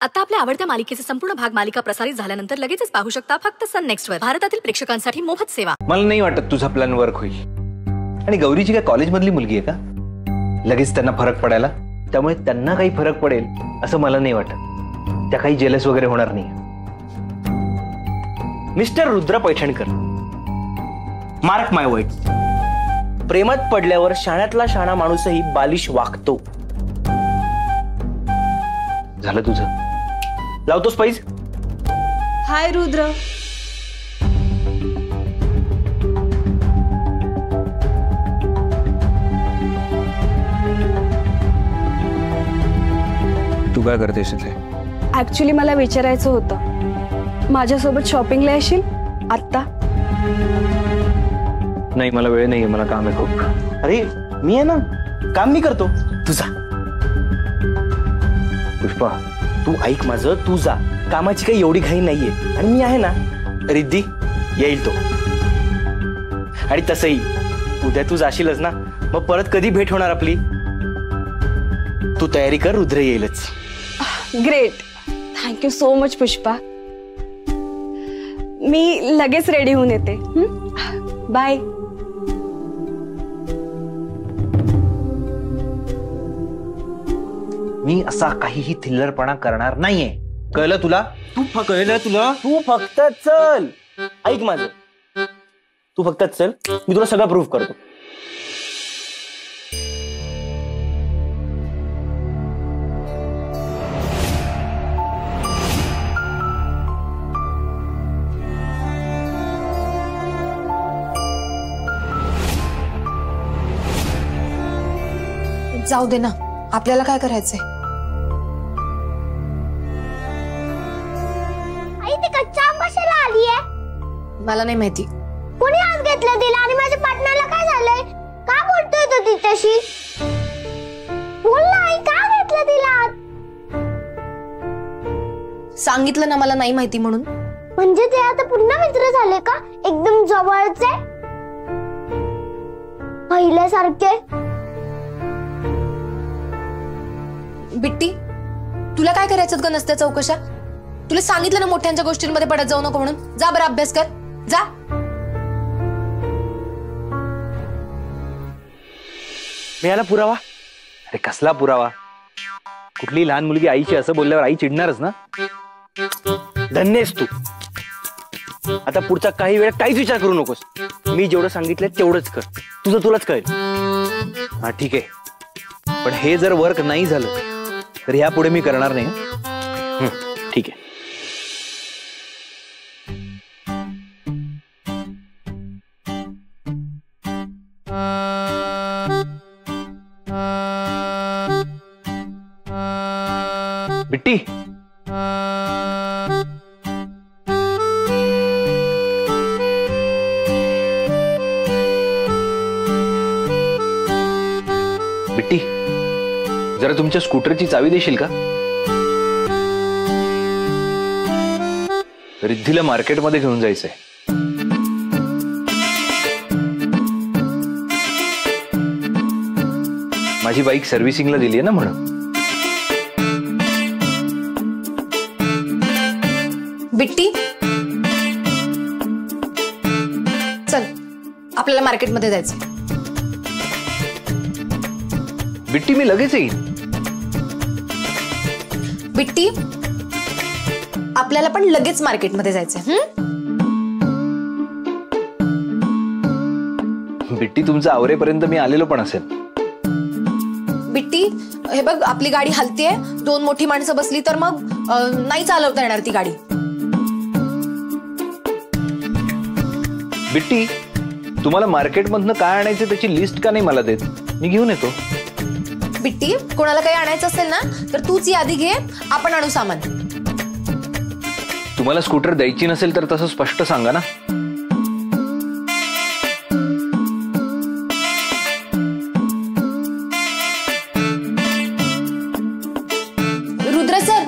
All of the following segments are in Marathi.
आता आपल्या आवडत्या मालिकेचे संपूर्ण भाग मालिका प्रसारित झाल्यानंतर लगेचच पाहू शकता फक्त सन नेक्स्ट वर. भारतातील प्रेक्षकांसाठी मोफत सेवा. मला नाही वाटत तुझा प्लॅन वर्क होईल. आणि गौरीची काय कॉलेज मधली मुलगी आहे का? लगेच त्यांना फरक पडायला. त्यामुळे त्यांना काही फरक पडेल असं मला नाही वाटत. त्या काही जेलस वगैरे होणार नाही. मिस्टर रुद्र पैठणकर, मार्क माय वर्ड्स, प्रेमात पडल्यावर शाण्यातला शाणा माणूसही बालिश वागतो. झालं तुझं? लावतोस पैज? हाय रुद्र. तू काय करतेस इथे? ऍक्च्युली मला विचारायचं होतं, माझ्यासोबत शॉपिंगला येशील आत्ता? नाही, मला वेळ नाहीये, मला काम आहे खूप. अरे मी आहे ना, काम मी करतो, तू जा. पुष्पा, तू ऐक माझं, तू जा. कामाची काही एवढी घाई नाहीये आणि मी आहे ना. रिद्धी येईल तो. आणि तसंही उद्या तू जाशीलच ना, मग परत कधी भेट होणार आपली? तू तयारी कर, रुद्र येईलच. Great, thank you so much Pushpa. मी लगेच रेडी होऊन येते. बाय. मी असा काहीही थिल्लरपणा करणार नाहीये, कळलं तुला? कळलं तुला? तू फक्त चल. ऐक माझं, तू फक्त चल, मी तुला सगळं प्रूफ करतो. जाऊ दे ना, आपल्याला काय करायचंय? आई ती कच्चा आंबा कशाला आलीये? मला नाही माहिती. कोणी आज घेतलं तिला? आणि माझ्या पार्टनरला काय झालंय? का बोलतोय तो तिच्याशी? बोल ना आई, का घेतलं तिला? सांगितलं ना मला नाही माहिती म्हणून. म्हणजे ते आता पुन्हा मित्र झाले का? एकदम जवळचे, पहिल्यासारखे? बिट्टी, तुला काय करायचं का नसत्या चौकशा? तुला सांगितलं ना मोठ्यांच्या गोष्टींमध्ये पडत जाऊ नको म्हणून. जा बरं, अभ्यास कर, जा. मिळाला पुरावा? अरे कसला पुरावा? कुठली लहान मुलगी आईची असं बोलल्यावर आई चिडणारच ना. धन्यस तू. आता पुढचा काही वेळ काहीच विचार करू नकोस. मी जेवढं सांगितलंय तेवढंच कर. तुझं तुलाच कळेल. हा ठीक आहे, पण हे जर वर्क नाही झालं तर ह्या पुढे मी करणार नाही. ठीक आहे. बिट्टी, बिट्टी, जरा तुमच्या स्कूटरची चावी देशील का? रिद्धीला मार्केटमध्ये घेऊन जायचंय. माझी बाईक सर्व्हिसिंगला दिली आहे ना म्हणून. बिट्टी, चल आपल्याला मार्केटमध्ये जायचं. बिट्टी, मी लगेच येईल. बिट्टी, आपल्याला पण लगेच मार्केटमध्ये जायचंय. बिट्टी, तुमचं आवरेपर्यंत मी आलेलो पण असेल. बिट्टी, हे बघ, आपली गाडी हलतीये. 2 मोठी माणसं बसली तर मग नाही चालवता येणार ती गाडी. बिट्टी, तुम्हाला मार्केटमधनं काय आणायचं त्याची लिस्ट का नाही मला देत? मी घेऊन येतो. बिट्टी, कोणाला काही आणायचं असेल ना तर तूच यादी घे, आपण आणू सामान. तुम्हाला स्कूटर द्यायची नसेल तर तसं स्पष्ट सांगा ना. रुद्र सर,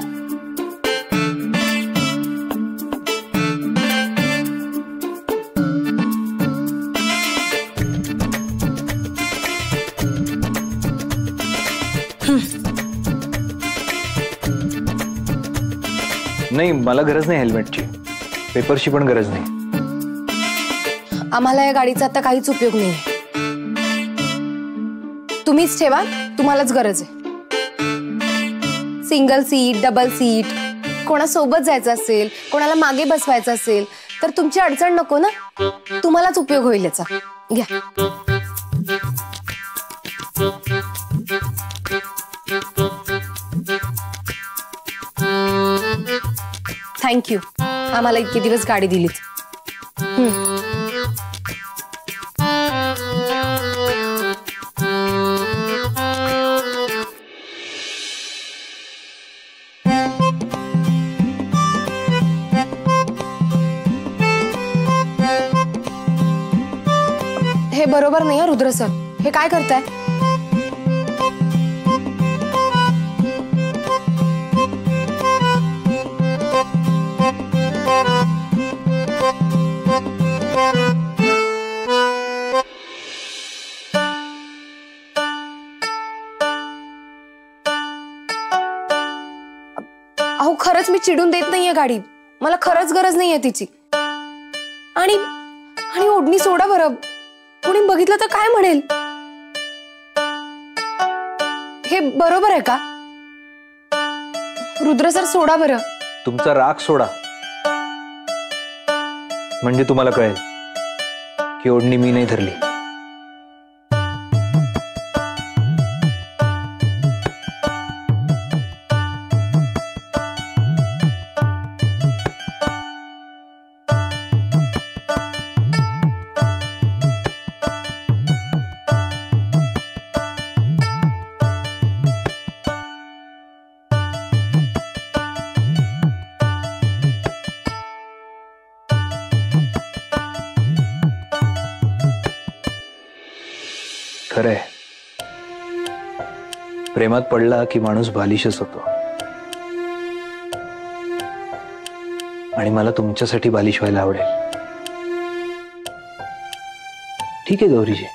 नाही, मला गरज नाही हेल्मेटची, पेपरची पण गरज नाही. आम्हाला या गाडीचा आता काहीच उपयोग नाही. तुम्हीच ठेवा, तुम्हालाच गरज आहे. सिंगल सीट, डबल सीट, कोणासोबत जायचं असेल, कोणाला मागे बसवायचं असेल तर तुमची अडचण नको ना, तुम्हालाच उपयोग होईल याचा. घ्या. थँक्यू, आम्हाला इतके दिवस गाडी दिलीच. हे बरोबर नाही रुद्र सर, हे काय करताय? अहो खरंच मी चिडून देत नाहीये गाडी, मला खरंच गरज नाहीये तिची. आणि आणि ओढणी सोडा बरं, कोणी बघितलं तर काय म्हणेल? हे बरोबर आहे का? रुद्र सर सोडा बरं. तुमचा राग सोडा, म्हणजे तुम्हाला कळेल की ओढणी मी नाही धरली. खरंय, प्रेमात पडला की माणूस बालिशच होतो. आणि मला तुमच्यासाठी बालिश व्हायला आवडेल. ठीक आहे गौरीजी,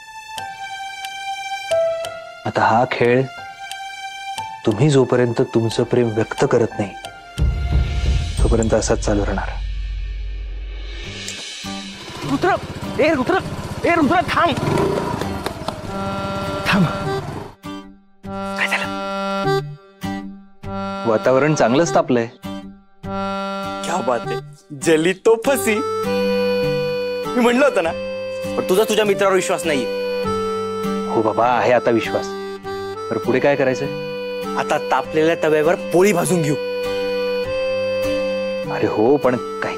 आता हा खेळ तुम्ही जोपर्यंत तुमचं प्रेम व्यक्त करत नाही तोपर्यंत असाच चालू राहणार. रुद्र, ए रुद्र, ए रुद्र, थांब थांब. काय झालं? वातावरण चांगलंच तापलंय. क्या बात आहे, जली तो फसी. मी म्हणलं होतं ना, पण तुझ्या मित्रावर विश्वास नाहीये. हो बाबा, आहे आता विश्वास. तर पुढे काय करायचंय? आता तापलेल्या तव्यावर पोळी भाजून घेऊ. अरे हो, पण काही